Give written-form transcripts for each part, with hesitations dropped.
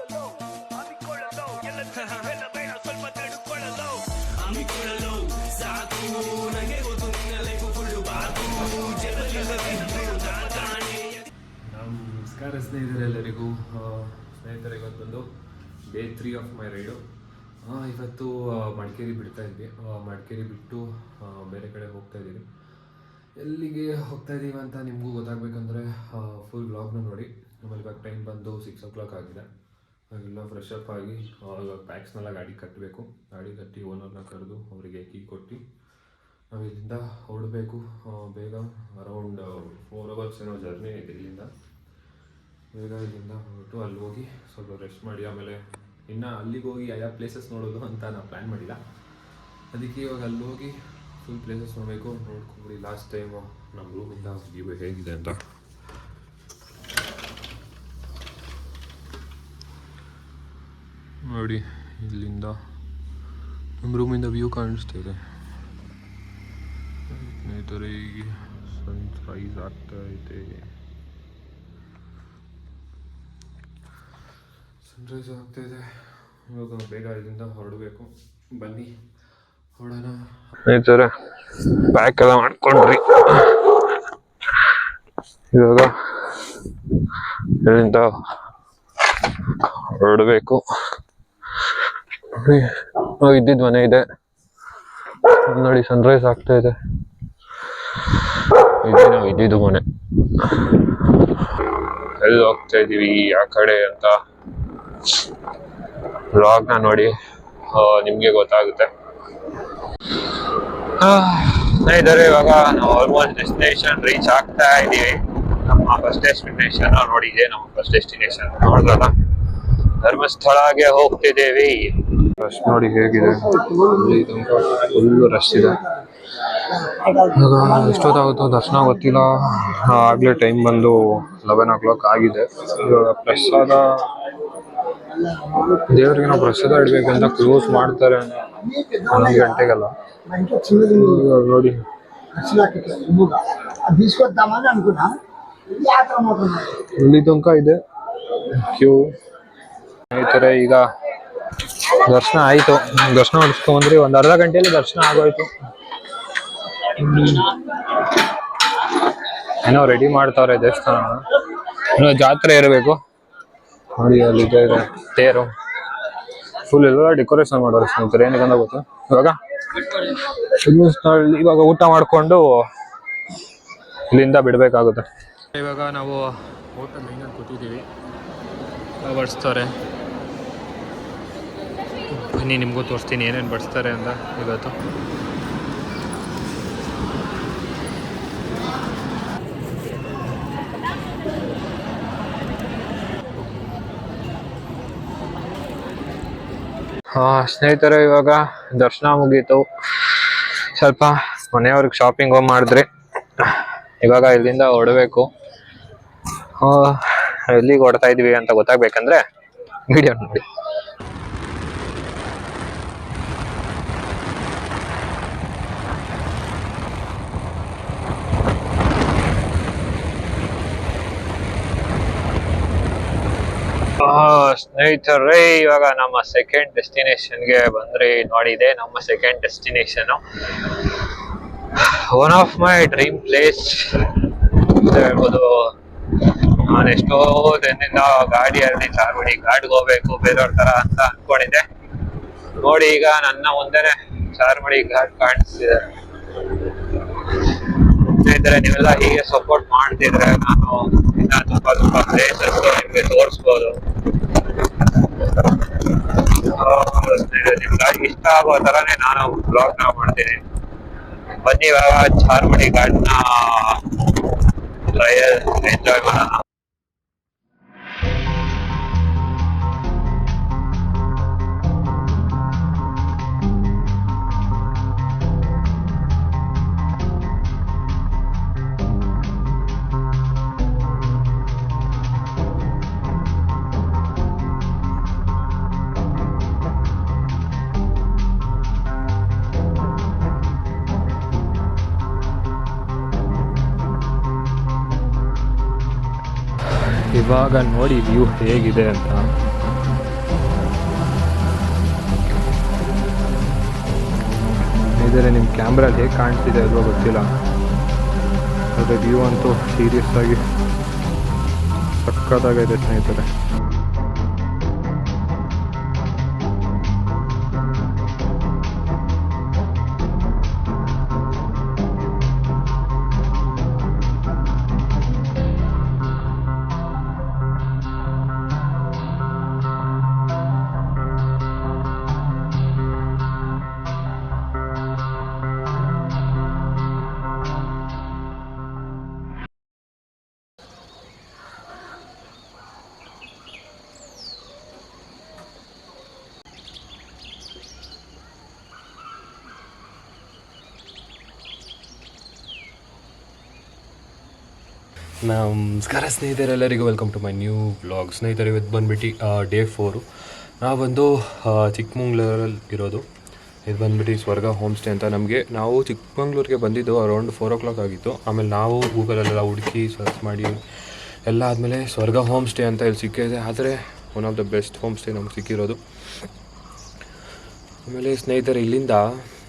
ನಮಸ್ಕಾರ ಸ್ನೇಹಿತರೆಲ್ಲರಿಗೂ. ಸ್ನೇಹಿತರೆ, ಇವತ್ತು ಬಂದು ಡೇ 3 ಆಫ್ ಮೈ ರೈಡು. ಇವತ್ತು ಮಡಿಕೇರಿ ಬಿಡ್ತಾ ಇದ್ವಿ. ಮಡಿಕೇರಿ ಬಿಟ್ಟು ಬೇರೆ ಕಡೆ ಹೋಗ್ತಾ ಇದ್ದೀವಿ. ಎಲ್ಲಿಗೆ ಹೋಗ್ತಾ ಇದ್ದೀವಿ ಅಂತ ನಿಮಗೂ ಗೊತ್ತಾಗಬೇಕಂದ್ರೆ ಫುಲ್ ವ್ಲಾಗ್ನ ನೋಡಿ. ಆಮೇಲೆ ಇವಾಗ ಟೈಮ್ ಬಂದು 6 o'clock ಆಗಿದೆ. ಹಾಗೆಲ್ಲ ಫ್ರೆಶ್ ಅಪ್ ಆಗಿ ಇವಾಗ ಬ್ಯಾಗ್ಸ್ನೆಲ್ಲ ಗಾಡಿ ಕಟ್ಟಬೇಕು. ಗಾಡಿ ಕಟ್ಟಿ ಓನರ್ನ ಕರೆದು ಅವರಿಗೆ ಕೀ ಕೊಟ್ಟು ನಾವು ಇಲ್ಲಿಂದ ಹೊರಡಬೇಕು. ಬೇಗ ಅರೌಂಡ್ 4 hours ಏನೋ ಜರ್ನಿ ಇದೆ ಇಲ್ಲಿಂದ. ಬೇಗ ಇಲ್ಲಿಂದ ಹೊರಟು ಅಲ್ಲಿ ಹೋಗಿ ಸ್ವಲ್ಪ ರೆಸ್ಟ್ ಮಾಡಿ ಆಮೇಲೆ ಇನ್ನು ಅಲ್ಲಿಗೆ ಹೋಗಿ ಯಾವ ಪ್ಲೇಸಸ್ ನೋಡೋದು ಅಂತ ನಾವು ಪ್ಲ್ಯಾನ್ ಮಾಡಿಲ್ಲ. ಅದಕ್ಕೆ ಇವಾಗ ಅಲ್ಲಿ ಹೋಗಿ ಫುಲ್ ಪ್ಲೇಸಸ್ ನೋಡಬೇಕು. ನೋಡ್ಕೊಂಬಿಡಿ ಲಾಸ್ಟ್ ಟೈಮು ನಮ್ಮ ರೂಮಿಂದ ವ್ಯೂ ಹೇಗಿದೆ ಅಂತ. ನೋಡಿ, ಇಲ್ಲಿಂದ ನಮ್ಮ ರೂಮಿಂದ ವ್ಯೂ ಕಾಣಿಸ್ತಿದೆ. ಸ್ನೇಹಿತರೆ, ಈಗ ಸನ್ರೈಸ್ ಆಗ್ತಾ ಇದೆ. ಸನ್ರೈಸ್ ಆಗ್ತಾಯಿದೆ. ಇವಾಗ ಬೇಗ ಇಲ್ಲಿಂದ ಹೊರಡಬೇಕು. ಬನ್ನಿ ಹೊರಡೋಣ. ಸ್ನೇಹಿತರೆ, ಪ್ಯಾಕ್ ಎಲ್ಲ ಮಾಡ್ಕೊಂಡ್ರಿ. ಇವಾಗ ಇಲ್ಲಿಂದ ಹೊರಡಬೇಕು. ನಾವು ಇದ್ದಿದ್ದು ಮನೆ ಇದೆ ನೋಡಿ, ಸನ್ರೈಸ್ ಆಗ್ತಾ ಇದೆ. ಇದು ನಾವು ಇದ್ದಿದ್ದು ಮನೆ. ಎಲ್ಲಿ ಹೋಗ್ತಾ ಇದ್ದೀವಿ ಆ ಕಡೆ ಅಂತ ವ್ಲಾಗ್ನ ನೋಡಿ, ನಿಮಗೆ ಗೊತ್ತಾಗುತ್ತೆ. ಸ್ನೇಹಿತರೆ, ಇವಾಗ ನಾವು ಆಲ್ಮೋಸ್ಟ್ ಡೆಸ್ಟಿನೇಷನ್ ರೀಚ್ ಆಗ್ತಾ ಇದ್ದೀವಿ. ನಮ್ಮ ಫಸ್ಟ್ ಡೆಸ್ಟಿನೇಷನ್ ನೋಡಿದೆ. ನಮ್ಮ ಫಸ್ಟ್ ಡೆಸ್ಟಿನೇಷನ್ ನೋಡಿದ್ರಲ್ಲ, ಧರ್ಮಸ್ಥಳಗೆ ಹೋಗ್ತಿದ್ದೇವೆ. ರಶ್ ನೋಡಿ ಹೇಗಿದೆ. ಫುಲ್ ರಶ್ ಇದೆ. ಇವಾಗ ಎಷ್ಟೊತ್ತಾಗುತ್ತೋ ದರ್ಶನ ಗೊತ್ತಿಲ್ಲ. ಆಗಲೇ ಟೈಮ್ ಬಂದು 11 o'clock ಆಗಿದೆ. ಇವಾಗ ಪ್ರಸಾದ, ದೇವ್ರಿಗೆ ನಾವು ಪ್ರಸಾದ ಇಡಬೇಕು ಅಂತ ಕ್ಲೋಸ್ ಮಾಡ್ತಾರೆ 11 ಗಂಟೆಗೆಲ್ಲ. ನೋಡಿ, ಇಲ್ಲಿ ತನಕ ಇದೆ ಕ್ಯೂ. ಸ್ನೇಹಿತರೆ, ಈಗ ದರ್ಶನ ಆಯಿತು. ದರ್ಶನ ಮಾಡಿಸ್ಕೊಂಡ್ರಿ. ಒಂದು ಅರ್ಧ ಗಂಟೆಯಲ್ಲಿ ದರ್ಶನ ಆಗೋಯ್ತು. ಏನೋ ರೆಡಿ ಮಾಡ್ತಾವ್ರೆ ದೇವಸ್ಥಾನ. ಏನೋ ಜಾತ್ರೆ ಇರಬೇಕು ನೋಡಿ. ಅಲ್ಲಿ ಇದೆ ತೇರು. ಫುಲ್ ಎಲ್ಲ ಡೆಕೋರೇಷನ್ ಮಾಡೋರು ಸ್ನೇಹಿತರೆ. ಏನಕ್ಕಂತ ಗೊತ್ತು. ಇವಾಗ ಊಟ ಮಾಡಿಕೊಂಡು ಇಲ್ಲಿಂದ ಬಿಡಬೇಕಾಗುತ್ತೆ. ಇವಾಗ ನಾವು ಹೋಟೆಲ್ ಲೈನಲ್ಲಿ ಕೂತಿದ್ದೀವಿ. ಬಡಿಸ್ತಾರೆ. ಬನ್ನಿ, ನಿಮಗೂ ತೋರಿಸ್ತೀನಿ ಏನೇನು ಬಡಿಸ್ತಾರೆ ಅಂತ ಇವತ್ತು. ಸ್ನೇಹಿತರೆ, ಇವಾಗ ದರ್ಶನ ಮುಗೀತು. ಸ್ವಲ್ಪ ಮನೆಯವ್ರಿಗೆ ಶಾಪಿಂಗ್ ಮಾಡಿದ್ರಿ. ಇವಾಗ ಇಲ್ಲಿಂದ ಹೊರಡಬೇಕು. ಎಲ್ಲಿಗೆ ಹೊಡ್ತಾ ಇದೀವಿ ಅಂತ ಗೊತ್ತಾಗ್ಬೇಕಂದ್ರೆ ವಿಡಿಯೋ ನೋಡಿ. ಸ್ನೇಹಿತರೆ, ಇವಾಗ ನಮ್ಮ ಸೆಕೆಂಡ್ ಡೆಸ್ಟಿನೇಷನ್ಗೆ ಬಂದ್ರಿ. ನೋಡಿ, ಇದೆ ನಮ್ಮ second destination. One of my dream place ಅಂತ ಹೇಳ್ಬೋದು. ನಾನು ಎಷ್ಟೋ ದಿನದಿಂದ ಗಾಡಿಯಲ್ಲಿ ಚಾರ್ಮಡಿ ಘಾಟ್ಗೆ ಹೋಗ್ಬೇಕು ಬೇರೆಯವ್ರ ತರ ಅಂತ ಅನ್ಕೊಂಡಿದ್ದೆ. ನೋಡಿ, ಈಗ ನನ್ನ ಮುಂದೆನೆ ಚಾರ್ಮಡಿ ಘಾಟ್ ಕಾಣಿಸ್ತಿದೆ. ಸ್ನೇಹಿತರೆ, ನೀವೆಲ್ಲ ಹೀಗೆ ಸಪೋರ್ಟ್ ಮಾಡ್ತಿದ್ರೆ ನಾನು ಇನ್ನ ತುಂಬಾ ಪ್ಲೇಸಸ್ ನಿಮ್ಗೆ ತೋರಿಸ್ಬೋದು. ನಿಮ್ಗೆ ಇಷ್ಟ ಆಗೋ ತರಾನೇ ನಾನು ಬ್ಲಾಗ್ ನ ಮಾಡ್ತೀನಿ. ಬನ್ನಿ, ಇವಾಗ ಚಾರ್ಮಡಿ ಘಾಟ್ನ ಎಂಜಾಯ್ ಮಾಡೋಣ. ಇವಾಗ ನೋಡಿ ವ್ಯೂ ಹೇಗಿದೆ ಅಂತ. ಸ್ನೇಹಿತರೆ ನಿಮ್ಮ ಕ್ಯಾಮ್ರಲ್ಲಿ ಹೇಗೆ ಕಾಣಿಸ್ತಿದೆ ಅಲ್ವಾ ಗೊತ್ತಿಲ್ಲ, ಆದರೆ ವ್ಯೂ ಅಂತೂ ಸೀರಿಯಸ್ ಆಗಿ ಸಕ್ಕತ್ತಾಗಿದೆ ಸ್ನೇಹಿತರೆ. ನಮಸ್ಕಾರ ಸ್ನೇಹಿತರೆ, ಎಲ್ಲರಿಗೂ welcome to my new vlog. ಸ್ನೇಹಿತರೆ, ಇವತ್ತು ಬಂದುಬಿಟ್ಟು ಡೇ 4. ನಾವು ಬಂದು ಚಿಕ್ಕಮಂಗ್ಳೂರಲ್ಲಿ ಇರೋದು. ಇದು ಬಂದುಬಿಟ್ಟು ಸ್ವರ್ಗ ಹೋಮ್ ಸ್ಟೇ ಅಂತ. ನಾವು ಚಿಕ್ಕಮಂಗ್ಳೂರಿಗೆ ಬಂದಿದ್ದು ಅರೌಂಡ್ 4 o'clock ಆಗಿತ್ತು. ಆಮೇಲೆ ನಾವು ಗೂಗಲಲ್ಲೆಲ್ಲ ಹುಡುಕಿ ಸರ್ಚ್ ಮಾಡಿ ಎಲ್ಲ ಆದಮೇಲೆ ಸ್ವರ್ಗ ಹೋಮ್ ಸ್ಟೇ ಅಂತ ಇಲ್ಲಿ ಸಿಕ್ಕಿದೆ. ಆದರೆ one of the best home stay ನಮ್ಗೆ ಸಿಕ್ಕಿರೋದು. ಆಮೇಲೆ ಸ್ನೇಹಿತರೆ, ಇಲ್ಲಿಂದ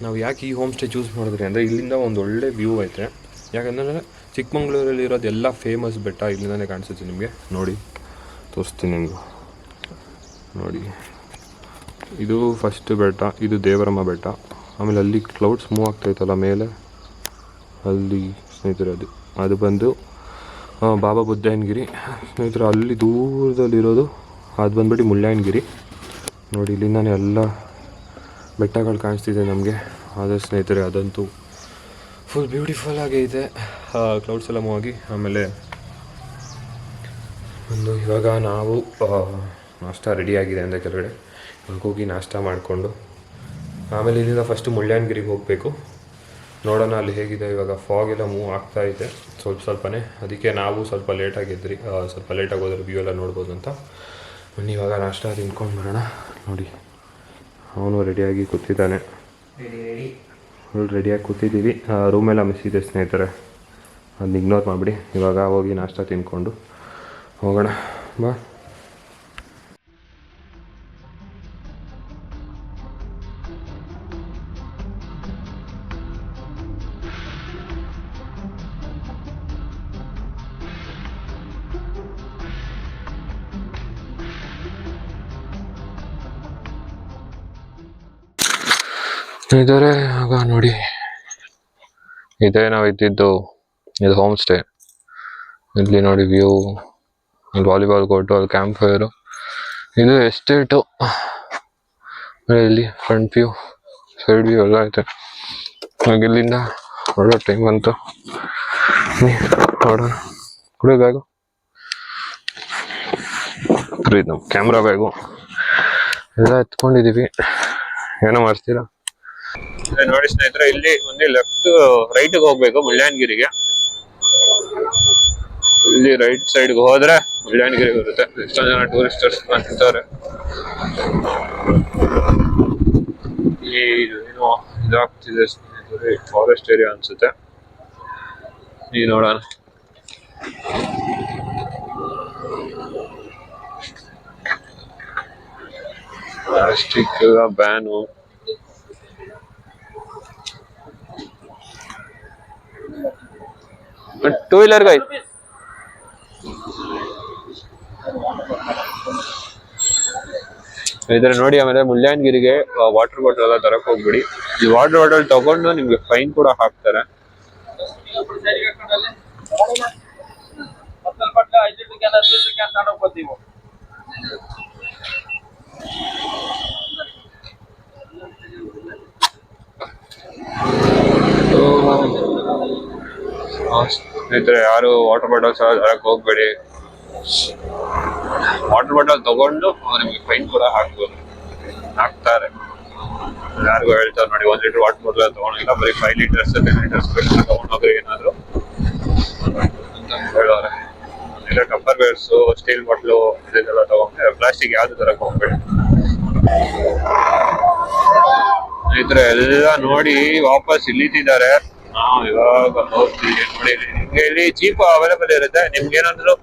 ನಾವು ಯಾಕೆ ಈ ಹೋಮ್ ಸ್ಟೇ ಚೂಸ್ ಮಾಡಿದ್ರಿ ಅಂದರೆ ಇಲ್ಲಿಂದ ಒಂದು ಒಳ್ಳೆ ವ್ಯೂ ಐತೆ. ಯಾಕಂದರೆ ಚಿಕ್ಕಮಂಗ್ಳೂರಲ್ಲಿ ಇರೋದೆಲ್ಲ ಫೇಮಸ್ ಬೆಟ್ಟ ಇಲ್ಲಿಂದನೇ ಕಾಣಿಸುತ್ತೆ ನಿಮಗೆ. ನೋಡಿ ತೋರಿಸ್ತೀನಿ ನಿಮಗೂ. ನೋಡಿ, ಇದು ಫಸ್ಟ್ ಬೆಟ್ಟ, ಇದು ದೇವರಮ್ಮ ಬೆಟ್ಟ. ಆಮೇಲೆ ಅಲ್ಲಿ ಕ್ಲೌಡ್ಸ್ ಮೂವ್ ಆಗ್ತಾಯಿತ್ತಲ್ಲ ಮೇಲೆ, ಅಲ್ಲಿ ಸ್ನೇಹಿತರೆ ಅದು ಬಂದು ಬಾಬಾ ಬುದ್ಧಯನಗಿರಿ. ಸ್ನೇಹಿತರೆ, ಅಲ್ಲಿ ದೂರದಲ್ಲಿರೋದು ಅದು ಬಂದುಬಿಟ್ಟು ಮುಳ್ಳಯ್ಯನಗಿರಿ. ನೋಡಿ, ಇಲ್ಲಿಂದನೇ ಎಲ್ಲ ಬೆಟ್ಟಗಳು ಕಾಣಿಸ್ತಿದೆ ನಮಗೆ. ಆದರೆ ಸ್ನೇಹಿತರೆ, ಅದಂತೂ ಫುಲ್ ಬ್ಯೂಟಿಫುಲ್ ಆಗೈತೆ, ಕ್ಲೌಡ್ಸ್ ಎಲ್ಲ ಮೂವ್ ಆಗಿ. ಆಮೇಲೆ ಇವಾಗ ನಾವು ನಾಷ್ಟ ರೆಡಿಯಾಗಿದೆ ಅಂದರೆ ಕೆಳಗಡೆ ಇವಾಗ ಹೋಗಿ ನಾಷ್ಟ ಮಾಡಿಕೊಂಡು ಆಮೇಲೆ ಇಲ್ಲಿಂದ ಫಸ್ಟು ಮುಳ್ಳಯ್ಯನಗಿರಿಗೆ ಹೋಗಬೇಕು. ನೋಡೋಣ ಅಲ್ಲಿ ಹೇಗಿದೆ. ಇವಾಗ ಫಾಗ್ ಎಲ್ಲ ಮೂವ್ ಆಗ್ತಾಯಿದೆ ಸ್ವಲ್ಪನೇ, ಅದಕ್ಕೆ ನಾವು ಸ್ವಲ್ಪ ಲೇಟಾಗಿದ್ರಿ. ಸ್ವಲ್ಪ ಲೇಟಾಗಿ ಹೋದ್ರೆ ವ್ಯೂ ಎಲ್ಲ ನೋಡ್ಬೋದು ಅಂತ. ಬನ್ನಿ ಇವಾಗ ನಾಷ್ಟ ತಿನ್ಕೊಂಡು ಬರೋಣ. ನೋಡಿ, ಅವನು ರೆಡಿಯಾಗಿ ಕೂತಿದ್ದಾನೆ. ಫುಲ್ ರೆಡಿಯಾಗಿ ಕೂತಿದ್ದೀವಿ. ರೂಮೆಲ್ಲ ಮಿಸ್ ಇದೆ ಸ್ನೇಹಿತರೆ, ಅದನ್ನ ಇಗ್ನೋರ್ ಮಾಡಿಬಿಡಿ. ಇವಾಗ ಹೋಗಿ ನಾಷ್ಟ ತಿನ್ಕೊಂಡು ಹೋಗೋಣ ಬಾ. ಸ್ನೇಹಿತರೆ, ಆಗ ನೋಡಿ, ಇದೇ ನಾವು ಇದ್ದಿದ್ದು, ಇದು ಹೋಮ್ ಸ್ಟೇ. ಇಲ್ಲಿ ನೋಡಿ ವ್ಯೂ, ಇಲ್ಲಿ ವಾಲಿಬಾಲ್ ಕೋರ್ಟು, ಅಲ್ಲಿ ಕ್ಯಾಂಪ್ ಫೈರು, ಇದು ಎಸ್ಟೇಟು. ಇಲ್ಲಿ ಫ್ರಂಟ್ ವ್ಯೂ, ಸೈಡ್ ವ್ಯೂ ಎಲ್ಲ ಐತೆ. ಹಾಗೆ ಇಲ್ಲಿಂದ ಹೊರಡೋ ಟೈಮ್ ಬಂತು. ನೋಡೋಣ. ಕುಡಿ ಬ್ಯಾಗು, ಇದು ನಮ್ಮ ಕ್ಯಾಮ್ರಾ ಬ್ಯಾಗು ಎಲ್ಲ ಎತ್ಕೊಂಡಿದ್ದೀವಿ. ಏನೋ ಮಾಡ್ತೀರಾ ನೋಡಿ ಸ್ನೇಹಿತರೆ. ಇಲ್ಲಿ ಒಂದು ಲೆಫ್ಟ್ ರೈಟ್ಗೆ ಹೋಗ್ಬೇಕು ಮುಳ್ಳಯ್ಯನಗಿರಿಗೆ. ಇಲ್ಲಿ ರೈಟ್ ಸೈಡ್ಗೆ ಹೋದ್ರೆ ಮುಳ್ಳಯ್ಯನಗಿರಿ ಬರುತ್ತೆ. ಎಷ್ಟೊಂದು ಜನ ಟೂರಿಸ್ಟರ್ಸ್ ನಿಂತವ್ರೆ. ಇಲ್ಲಿ ಏನೋ ಇದಾಗ್ತಿದೆ ಸ್ನೇಹಿತರೆ, ಫಾರೆಸ್ಟ್ ಏರಿಯಾ ಅನ್ಸುತ್ತೆ. ಈಗ ನೋಡೋಣ. Plastic ban. ಟೂ ವೀಲರ್ ಗೈ ಇದ್ರೆ ನೋಡಿ. ಆಮೇಲೆ ಮುಳ್ಳಯ್ಯನಗಿರಿಗೆ ವಾಟರ್ ಬಾಟಲ್ ಎಲ್ಲ ತರಕ್ ಹೋಗ್ಬಿಡಿ. ಈ ವಾಟರ್ ಬಾಟಲ್ ತಗೊಂಡು ನಿಮ್ಗೆ ಫೈನ್ ಕೂಡ ಹಾಕ್ತಾರೆ. ಸ್ನೇಹಿತರೆ, ಯಾರು ವಾಟರ್ ಬಾಟಲ್ಸ್ ತರಕ್ ಹೋಗ್ಬೇಡಿ. ವಾಟರ್ ಬಾಟಲ್ ತಗೊಂಡು ನಿಮ್ಗೆ ಫೈನ್ ಕೂಡ ಹಾಕ್ತಾರೆ. ಯಾರಿಗೂ ಹೇಳ್ತಾರೆ ನೋಡಿ, 1 ಲೀಟರ್ ವಾಟರ್ ಬಾಟಲ್ ತಗೊಂಡಿಲ್ಲ, ಬರೀ 5 ಲೀಟರ್ಸ್ 10 ಲೀಟರ್ಸ್ ತಗೊಂಡೋಗ್ರಿ ಏನಾದ್ರು ಅಂತ ಹೇಳೋರೆ. ಇಲ್ಲ ಟಪ್ಪರ್ ವೇರ್ಸು, ಸ್ಟೀಲ್ ಬಾಟ್ಲು ಇದೆಲ್ಲ ತಗೊಂಡ್ರೆ, ಪ್ಲಾಸ್ಟಿಕ್ ಯಾವ್ದು ತರಕ್ ಹೋಗ್ಬೇಡಿ. ಸ್ನೇಹಿತರೆ, ಎಲ್ಲ ನೋಡಿ ವಾಪಸ್ ಇಲ್ಲಿತಿದ್ದಾರೆ. ನಾವು ಇವಾಗ ಹೋಗ್ತೀವಿ. ನೋಡಿ, ನಿಮ್ಗೆ ಇಲ್ಲಿ ಜೀಪ್ ಅವೈಲೇಬಲ್ ಇರುತ್ತೆ. ನಿಮ್ಗೆ ಏನಾದ್ರು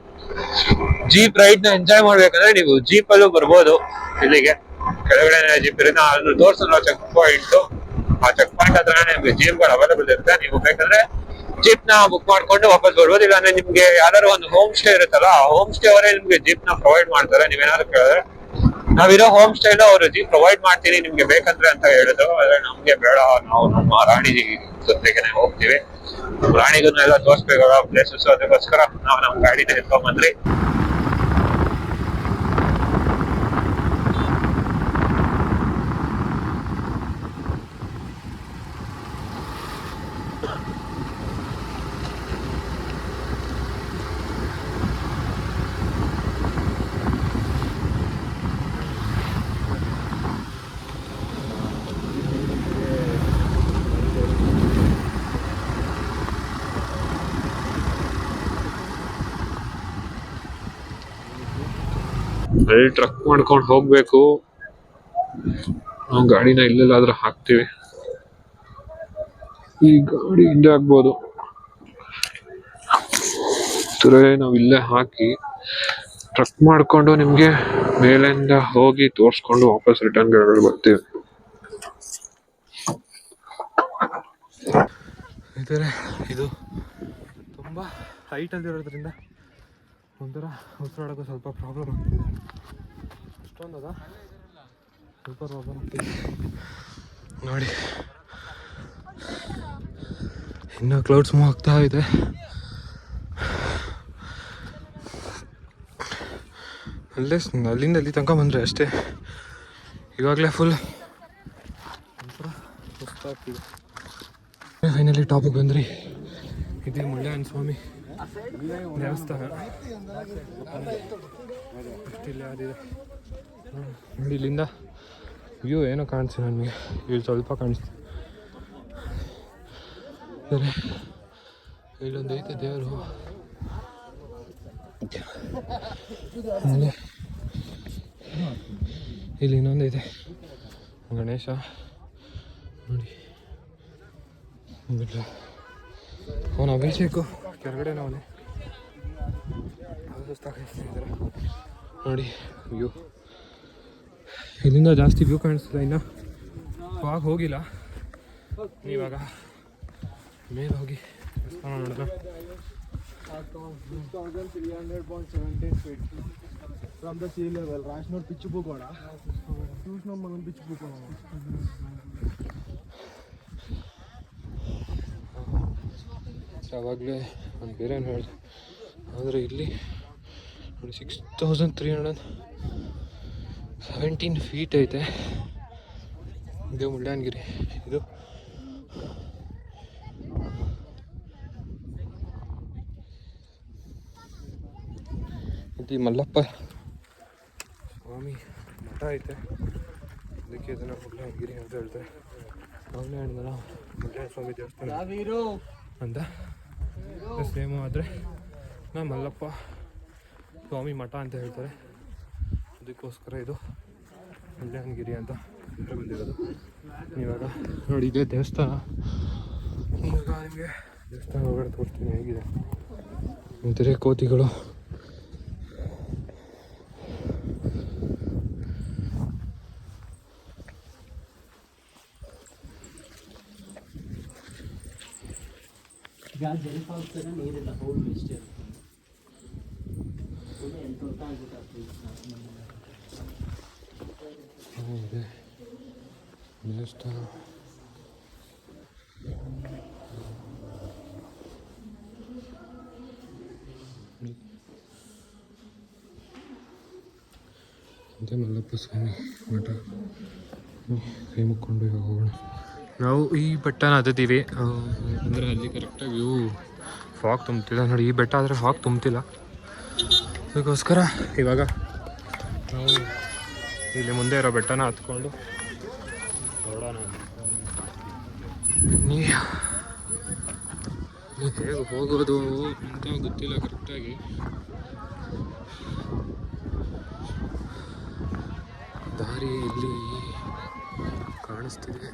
ಜೀಪ್ ರೈಡ್ ನ ಎಂಜಾಯ್ ಮಾಡ್ಬೇಕಂದ್ರೆ ನೀವು ಜೀಪ್ ಅಲ್ಲೂ ಬರ್ಬೋದು. ಇಲ್ಲಿಗೆ ಕೆಳಗಡೆ ಜೀಪ್ ಇರುತ್ತೆ. ಅದ್ರ ತೋರ್ಸಲ್ಲ ಚೆಕ್ ಪಾಯಿಂಟ್. ಆ ಚೆಕ್ ಪಾಯಿಂಟ್ ಹತ್ರ ನಿಮ್ಗೆ ಜೀಪ್ಗಳು ಅವೈಲೇಬಲ್ ಇರುತ್ತೆ. ನೀವು ಬೇಕಂದ್ರೆ ಜೀಪ್ ನ ಬುಕ್ ಮಾಡ್ಕೊಂಡು ವಾಪಸ್ ಬರ್ಬೋದು. ಇಲ್ಲ ಅಂದ್ರೆ ನಿಮ್ಗೆ ಯಾವ್ದಾದ್ರು ಒಂದು ಹೋಮ್ ಸ್ಟೇ ಇರುತ್ತಲ್ಲ, ಆ ಹೋಮ್ ಸ್ಟೇ ಅವರೇ ನಿಮ್ಗೆ ಜೀಪ್ ನ ಪ್ರೊವೈಡ್ ಮಾಡ್ತಾರೆ. ನೀವೇನಾದ್ರು ಕೇಳಿದ್ರೆ ನಾವಿರೋ ಹೋಮ್ ಸ್ಟೇ ಅವರು ಜೀಪ್ ಪ್ರೊವೈಡ್ ಮಾಡ್ತೀನಿ ನಿಮ್ಗೆ ಬೇಕಂದ್ರೆ ಅಂತ ಹೇಳಿದ್ರು. ಆದ್ರೆ ನಮ್ಗೆ ಬೇಡ, ನಾವು ನಮ್ಮ ರಾಣಿ ಜೊತೆಗೆ ಹೋಗ್ತೀವಿ, ರಾಣಿಗನ್ನೆಲ್ಲ ತೋರಿಸ್ಬೇಕಲ್ಲ ಪ್ಲೇಸಸ್, ಅದಕ್ಕೋಸ್ಕರ ನಾವು ನಮ್ಮ ಗಾಡಿನ ಎತ್ಕೊಂಡ್ ಬಂದ್ರಿ. ಅಲ್ಲಿ ಟ್ರಕ್ ಮಾಡ್ಕೊಂಡು ಹೋಗ್ಬೇಕು. ನಾವು ಗಾಡಿನ ಇಲ್ಲೆಲ್ಲಾದ್ರೂ ಹಾಕ್ತಿವಿ. ಈ ಗಾಡಿ ಹಿಂದೆ ಆಗ್ಬೋದು, ನಾವು ಇಲ್ಲೇ ಹಾಕಿ ಟ್ರಕ್ ಮಾಡ್ಕೊಂಡು ನಿಮ್ಗೆ ಮೇಲಿಂದ ಹೋಗಿ ತೋರ್ಸ್ಕೊಂಡು ವಾಪಸ್ ರಿಟರ್ನ್ ಗಾಡಿ ಬರ್ತೀವಿ. ಇದು ತುಂಬ ಹೈಟಲ್ಲಿ ಇರೋದ್ರಿಂದ ಒಂಥರ ಉಸಿರಾಡೋಕ್ಕೂ ಸ್ವಲ್ಪ ಪ್ರಾಬ್ಲಮ್ ಆಗ್ತಿದೆ. ಅಷ್ಟೊಂದದ ಸ್ವಲ್ಪ ಪ್ರಾಬ್ಲಮ್ ಆಗ್ತಿದೆ ನೋಡಿ. ಇನ್ನೂ ಕ್ಲೌಡ್ಸ್ ಮೂವ್ ಆಗ್ತಾ ಇದೆ. ಅಲ್ಲಿಂದ ಅಲ್ಲಿ ತನಕ ಬಂದರೆ ಅಷ್ಟೇ. ಇವಾಗಲೇ ಫುಲ್ ಒಂಥರ ಸುಸ್ತಾಗ್ತಿದೆ. ಫೈನಲಿ ಟಾಪಿಗೆ ಬಂದ್ರಿ. ಇದೇ ಮುಳ್ಳಯ್ಯನ ಸ್ವಾಮಿ ದೇವಸ್ಥಾನ. ಇಷ್ಟಿಲ್ಲ ಅದಿದೆ ನೋಡಿ. ಇಲ್ಲಿಂದ ವ್ಯೂ ಏನೋ ಕಾಣಿಸ್ತಿದೆ ನನಗೆ, ಇಲ್ಲಿ ಸ್ವಲ್ಪ ಕಾಣಿಸ್ತಿದೆ. ಸರಿ, ಇಲ್ಲೊಂದು ಐತೆ ದೇವರು. ಇಲ್ಲಿ ಇನ್ನೊಂದೈತೆ ಗಣೇಶ ನೋಡಿ. ಬಿಟ್ರೆ ಅವನ ಅಭಿಷೇಕು ಕೆಳಗಡೆ ಅವನೇ ಸುಸ್ತಾಗಿದ್ದಾರೆ ನೋಡಿ. ವ್ಯೂ ಇಲ್ಲಿಂದ ಜಾಸ್ತಿ ವ್ಯೂ ಕಾಣಿಸ್ತಿಲ್ಲ, ಇನ್ನು ಆಗ ಹೋಗಿಲ್ಲ. ಇವಾಗ ಮೇಲೆ ಹೋಗಿ ದೇವಸ್ಥಾನ ನೋಡೋಣ. 6,300.17 feet from the sea level. Rashnor Pichupu Goda. Sushnor Magan Pichupu Goda. ಆವಾಗಲೇ ನಾನು ಬೇರೆ ಏನು ಹೇಳಿದೆ, ಆದರೆ ಇಲ್ಲಿ ನೋಡಿ 6,317 ಫೀಟ್ ಐತೆ. ಇದು ಮುಳ್ಳಯ್ಯನಗಿರಿ. ಇದು ಮಲ್ಲಪ್ಪ ಸ್ವಾಮಿ ಮಠ ಐತೆ, ಅದಕ್ಕೆ ಇದನ್ನು ಮುಳ್ಳಯ್ಯನಗಿರಿ ಅಂತ ಹೇಳ್ತಾರೆ. ಅವನೇ ಹೇಳಿದ್ನಲ್ಲ ಮುಳ್ಳಯ್ಯನ ಸ್ವಾಮಿ ದೇವಸ್ಥಾನ ಅಂತ ಸೇಮು, ಆದರೆ ನಾನು ಮಲ್ಲಪ್ಪ ಸ್ವಾಮಿ ಮಠ ಅಂತ ಹೇಳ್ತಾರೆ. ಅದಕ್ಕೋಸ್ಕರ ಇದು ಮುಳ್ಳಯ್ಯನಗಿರಿ ಅಂತ ಬಂದಿರೋದು. ಇವಾಗ ನೋಡಿ ಇದೇ ದೇವಸ್ಥಾನ. ಇವಾಗ ನಿಮಗೆ ದೇವಸ್ಥಾನ ಒಳಗಡೆ ತೋರಿಸ್ತೀನಿ ಹೇಗಿದೆ. ಒಂಥರ ಕೋತಿಗಳು ನೀರಿಲ್ಲ, ಹೋಗಿ ಇಷ್ಟೇ ಇದೆ ದೇವಸ್ಥಾನ. ಅದೇ ಮಲ್ಲಪ್ಪ ಸ್ವಾಮಿ ಮಠ. ಕೈ ಮುಕ್ಕೊಂಡು ಇವಾಗ ಹೋಗೋಣ. ನಾವು ಈ ಬೆಟ್ಟನ ಹತ್ತಿದ್ದೀವಿ, ಅಂದರೆ ಅಲ್ಲಿ ಕರೆಕ್ಟಾಗಿ ವ್ಯೂ ಫಾಗ್ ತುಂಬ್ತಿಲ್ಲ ನೋಡಿ. ಈ ಬೆಟ್ಟ ಆದರೆ ಫಾಗ್ ತುಂಬ್ತಿಲ್ಲ, ಅದಕ್ಕೋಸ್ಕರ ಇವಾಗ ನಾವು ಇಲ್ಲಿ ಮುಂದೆ ಇರೋ ಬೆಟ್ಟನ ಹತ್ಕೊಂಡು ಹೊರಡೋಣ. ಹೇಗೆ ಹೋಗೋದು ಅಂತ ಗೊತ್ತಿಲ್ಲ ಕರೆಕ್ಟಾಗಿ. ದಾರಿ ಇಲ್ಲಿ ಕಾಣಿಸ್ತಿದೆ.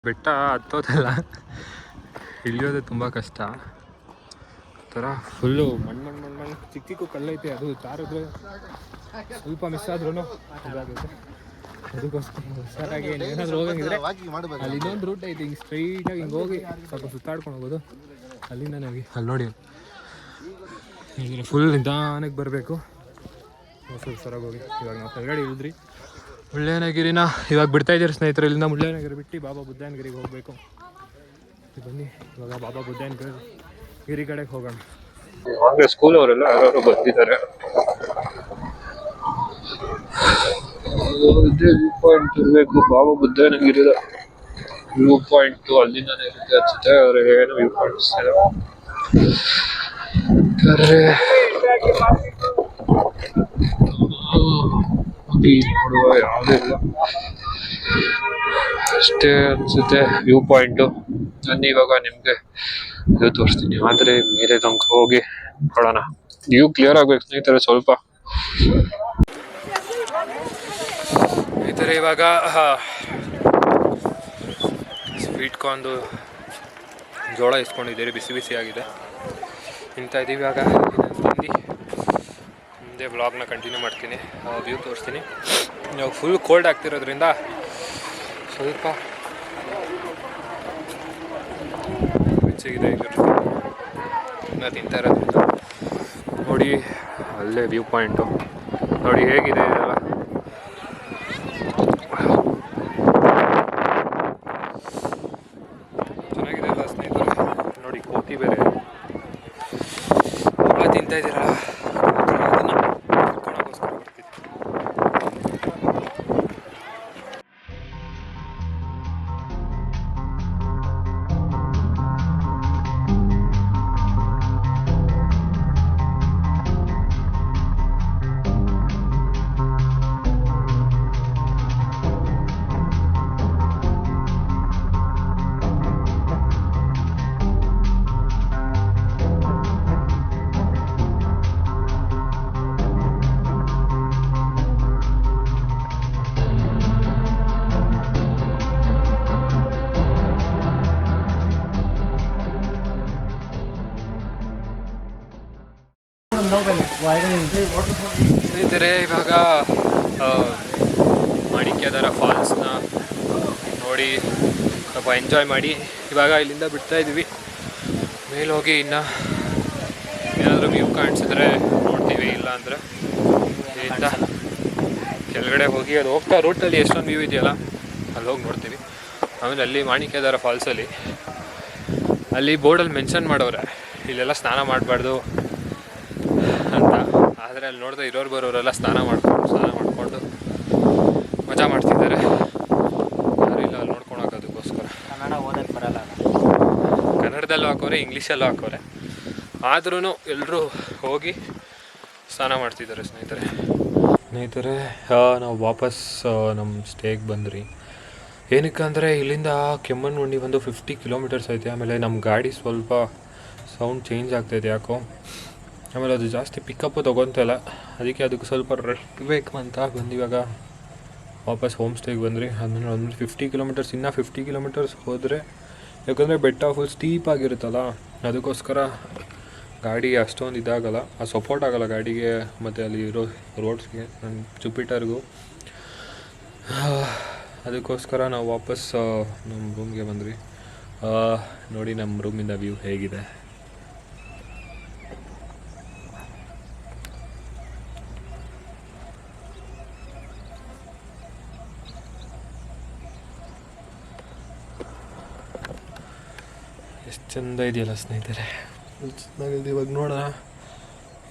ಬೆಟ್ಟ ಹತ್ತೋದಲ್ಲ, ಇಳಿಯೋದು ತುಂಬ ಕಷ್ಟ. ಥರ ಫುಲ್ಲು ಮಣ್ಣು ಚಿಕ್ಕ ಚಿಕ್ಕ ಕಲ್ಲೈತೆ. ಅದು ಜಾರಿದ್ರೆ ಸ್ವಲ್ಪ ಮಿಸ್ ಆದ್ರೂ ಇದಾಗುತ್ತೆ. ಅದಕ್ಕೋಸ್ಕರ ಹುಷಾರಾಗಿ ಏನಾದರೂ ಹೋಗಂಗಿದ್ರೆ ಅಲ್ಲಿ ಇನ್ನೊಂದು ರೂಟ್ ಐತೆ, ಹಿಂಗೆ ಸ್ಟ್ರೈಟಾಗಿ ಹಿಂಗೆ ಹೋಗಿ ಸ್ವಲ್ಪ ಸುತ್ತಾಡ್ಕೊಂಡು ಹೋಗೋದು. ಅಲ್ಲಿಂದ ಹೋಗಿ ಅಲ್ಲಿ ನೋಡಿ ಫುಲ್ ನಿಧಾನಕ್ಕೆ ಬರಬೇಕು. ಸ್ವಲ್ಪ ಸರಾಗಿ ಹೋಗಿ ಇವಾಗ ನಾವು ಕೆಳಗಡೆ ಇಳಿದ್ರಿ. ಮುಳ್ಳಯ್ಯನಗಿರಿನ ಇವಾಗ ಬಿಡ್ತಾ ಇದ್ದೀರಿ ಸ್ನೇಹಿತರೆ. ಇಲ್ಲಿಂದ ಮುಳ್ಳಯ್ಯನಗಿರಿ ಬಿಟ್ಟು ಬಾಬಾ ಬುದ್ಧಯ್ಯನಗಿರಿಗೆ ಹೋಗಬೇಕು. ಬನ್ನಿ ಇವಾಗ ಬಾಬಾ ಬುದ್ಧಯ್ಯನಗಿರಿ ಕಡೆಗೆ ಹೋಗೋಣ. ಹಾಗೆ ಸ್ಕೂಲ್ ಅವರೆಲ್ಲ ಯಾರು ಬಂದಿದ್ದಾರೆ. ಇದೇ ವ್ಯೂ ಪಾಯಿಂಟ್ ಇರಬೇಕು, ಬಾಬಾ ಬುದ್ಧಯ್ಯನಗಿರಿದ ವ್ಯೂ ಪಾಯಿಂಟ್ ಅಲ್ಲಿಂದಾನೆ ಇರುತ್ತೆ ಅನ್ಸುತ್ತೆ. ಅವ್ರು ಏನು ವ್ಯೂ ಪಾಯಿಂಟ್ಸ್ ನೋಡುವ ಯಾವುದೂ ಇಲ್ಲ ಅಷ್ಟೇ ಅನ್ಸುತ್ತೆ ವ್ಯೂ ಪಾಯಿಂಟು. ನಾನು ಇವಾಗ ನಿಮ್ಗೆ ಇದು ತೋರಿಸ್ತೀನಿ, ಆದರೆ ಮೇಲೆ ತನಕ ಹೋಗಿ ನೋಡೋಣ. ವ್ಯೂ ಕ್ಲಿಯರ್ ಆಗ್ಬೇಕು ಸ್ನೇಹಿತರೆ ಸ್ವಲ್ಪ. ಸ್ನೇಹಿತರೆ ಇವಾಗ ಸ್ವೀಟ್ ಕಾರ್ನ್ದು ಜೋಳ ಇಸ್ಕೊಂಡಿದ್ದೀರಿ, ಬಿಸಿ ಬಿಸಿ ಆಗಿದೆ, ತಿಂತಾ ಇದ್ದೀವಿ. ಇವಾಗ ತಿಂದು ಮುಂದೆ ವ್ಲಾಗ್ನ ಕಂಟಿನ್ಯೂ ಮಾಡ್ತೀನಿ, ವ್ಯೂ ತೋರಿಸ್ತೀನಿ. ಇವಾಗ ಫುಲ್ ಕೋಲ್ಡ್ ಆಗ್ತಿರೋದ್ರಿಂದ ಸ್ವಲ್ಪ ಬೆಚ್ಚಗಿದೆ ಇನ್ನು ತಿಂತಾ ಇರೋದ್ರಿಂದ. ನೋಡಿ ಅಲ್ಲೇ ವ್ಯೂ ಪಾಯಿಂಟು ನೋಡಿ ಹೇಗಿದೆ ಇದೆಲ್ಲ. ಚೆನ್ನಾಗಿದೆ ಅಲ್ಲ ಸ್ನೇಹಿತರೆ. ನೋಡಿ ಕೋತಿ ಬೇರೆ ಎಲ್ಲ ತಿಂತಾ ಇದ್ದೀರಲ್ಲ, ಅದನ್ನು ತಿಳ್ಕೊಳಕ್ಕೋಸ್ಕರ ಬರ್ತಿದ್ದೆ. ಸ್ನೇಹಿತರೆ ಇವಾಗ ಮಾಣಿಕ್ಯಧಾರ ಫಾಲ್ಸ್ನ ನೋಡಿ ಸ್ವಲ್ಪ ಎಂಜಾಯ್ ಮಾಡಿ ಇವಾಗ ಇಲ್ಲಿಂದ ಬಿಡ್ತಾ ಇದ್ದೀವಿ. ಮೇಲೆ ಹೋಗಿ ಇನ್ನು ಏನಾದರೂ ವ್ಯೂ ಕಾಣಿಸಿದ್ರೆ ನೋಡ್ತೀವಿ, ಇಲ್ಲ ಅಂದರೆ ಇಲ್ಲಿಂದ ಕೆಳಗಡೆ ಹೋಗಿ ಅದು ಹೋಗ್ತಾ ರೂಟಲ್ಲಿ ಎಷ್ಟೊಂದು ವ್ಯೂ ಇದೆಯಲ್ಲ ಅಲ್ಲಿ ಹೋಗಿ ನೋಡ್ತೀವಿ. ಆಮೇಲೆ ಅಲ್ಲಿ ಮಾಣಿಕ್ಯಧಾರ ಫಾಲ್ಸಲ್ಲಿ ಅಲ್ಲಿ ಬೋರ್ಡಲ್ಲಿ ಮೆನ್ಷನ್ ಮಾಡೋರೆ ಇಲ್ಲೆಲ್ಲ ಸ್ನಾನ ಮಾಡಬಾರ್ದು ಅಂತ. ಆದರೆ ಅಲ್ಲಿ ನೋಡಿದ್ರೆ ಇರೋರು ಬರೋರೆಲ್ಲ ಸ್ನಾನ ಮಾಡಿಕೊಂಡು ಮಜಾ ಮಾಡ್ತಿದ್ದಾರೆ. ಯಾರು ಇಲ್ಲ ಅಲ್ಲಿ ನೋಡ್ಕೊಳಕ್ಕೆ. ಅದಕ್ಕೋಸ್ಕರ ಕನ್ನಡ ಓದಕ್ಕೆ ಬರಲ್ಲ, ಕನ್ನಡದಲ್ಲೂ ಹಾಕೋರೆ, ಇಂಗ್ಲೀಷಲ್ಲೂ ಹಾಕೋರೆ. ಆದ್ರೂ ಎಲ್ಲರೂ ಹೋಗಿ ಸ್ನಾನ ಮಾಡ್ತಿದ್ದಾರೆ ಸ್ನೇಹಿತರೆ. ನಾವು ವಾಪಸ್ ನಮ್ಮ ಸ್ಟೇಗೆ ಬಂದ್ರಿ. ಏನಕ್ಕೆ ಅಂದರೆ ಇಲ್ಲಿಂದ ಕೆಮ್ಮಣ್ಣುಗುಂಡಿ ಒಂದು 50 ಕಿಲೋಮೀಟರ್ಸ್ ಐತೆ. ಆಮೇಲೆ ನಮ್ಮ ಗಾಡಿ ಸ್ವಲ್ಪ ಸೌಂಡ್ ಚೇಂಜ್ ಆಗ್ತಾಯಿದೆ ಯಾಕೋ. ಆಮೇಲೆ ಅದು ಜಾಸ್ತಿ ಪಿಕಪ್ಪು ತೊಗೊತಿಲ್ಲ, ಅದಕ್ಕೆ ಸ್ವಲ್ಪ ರೆಸ್ಟ್ ಬೇಕು ಅಂತ ಬಂದಿವಾಗ ವಾಪಸ್ ಹೋಮ್ ಸ್ಟೇಗೆ ಬಂದ್ರಿ. ಆಮೇಲೆ ಒಂದು 50 ಕಿಲೋಮೀಟರ್ಸ್, ಇನ್ನೂ 50 ಕಿಲೋಮೀಟರ್ಸ್ ಹೋದರೆ, ಯಾಕಂದರೆ ಬೆಟ್ಟ ಫುಲ್ ಸ್ಟೀಪ್ ಆಗಿರುತ್ತಲ್ಲ, ಅದಕ್ಕೋಸ್ಕರ ಗಾಡಿ ಅಷ್ಟೊಂದು ಇದಾಗಲ್ಲ, ಸಪೋರ್ಟ್ ಆಗೋಲ್ಲ ಗಾಡಿಗೆ ಮತ್ತು ಅಲ್ಲಿ ಇರೋ ರೋಡ್ಸ್ಗೆ, ನನ್ನ ಜುಪಿಟರ್ಗೂ. ಅದಕ್ಕೋಸ್ಕರ ನಾವು ವಾಪಸ್ ನಮ್ಮ ರೂಮ್ಗೆ ಬಂದ್ವಿ. ನೋಡಿ ನಮ್ಮ ರೂಮಿಂದ ವ್ಯೂ ಹೇಗಿದೆ. ಎಷ್ಟು ಚೆಂದ ಇದೆಯಲ್ಲ ಸ್ನೇಹಿತರೆ, ಚೆನ್ನಾಗಿದೆ. ಇವಾಗ ನೋಡೋಣ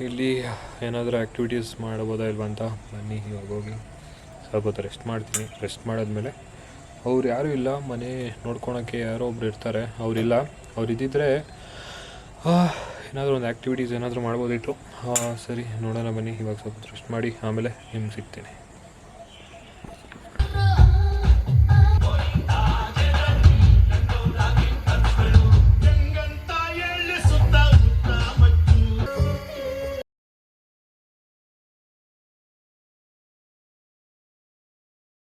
ಇಲ್ಲಿ ಏನಾದರೂ ಆ್ಯಕ್ಟಿವಿಟೀಸ್ ಮಾಡ್ಬೋದಾ ಇಲ್ವಾ ಅಂತ. ಬನ್ನಿ ಇವಾಗ ಹೋಗಿ ಸ್ವಲ್ಪ ಹೊತ್ತು ರೆಸ್ಟ್ ಮಾಡ್ತೀನಿ. ರೆಸ್ಟ್ ಮಾಡಾದ್ಮೇಲೆ ಅವ್ರು ಯಾರೂ ಇಲ್ಲ, ಮನೆ ನೋಡ್ಕೊಳೋಕ್ಕೆ ಯಾರೋ ಒಬ್ರು ಇರ್ತಾರೆ, ಅವರಿಲ್ಲ. ಅವ್ರು ಇದ್ದಿದ್ದರೆ ಏನಾದರೂ ಒಂದು ಆ್ಯಕ್ಟಿವಿಟೀಸ್ ಏನಾದರೂ ಮಾಡ್ಬೋದಿತ್ತು. ಸರಿ ನೋಡೋಣ ಬನ್ನಿ. ಇವಾಗ ಸ್ವಲ್ಪ ರೆಸ್ಟ್ ಮಾಡಿ ಆಮೇಲೆ ನಿಮ್ಗೆ ಸಿಗ್ತೀನಿ.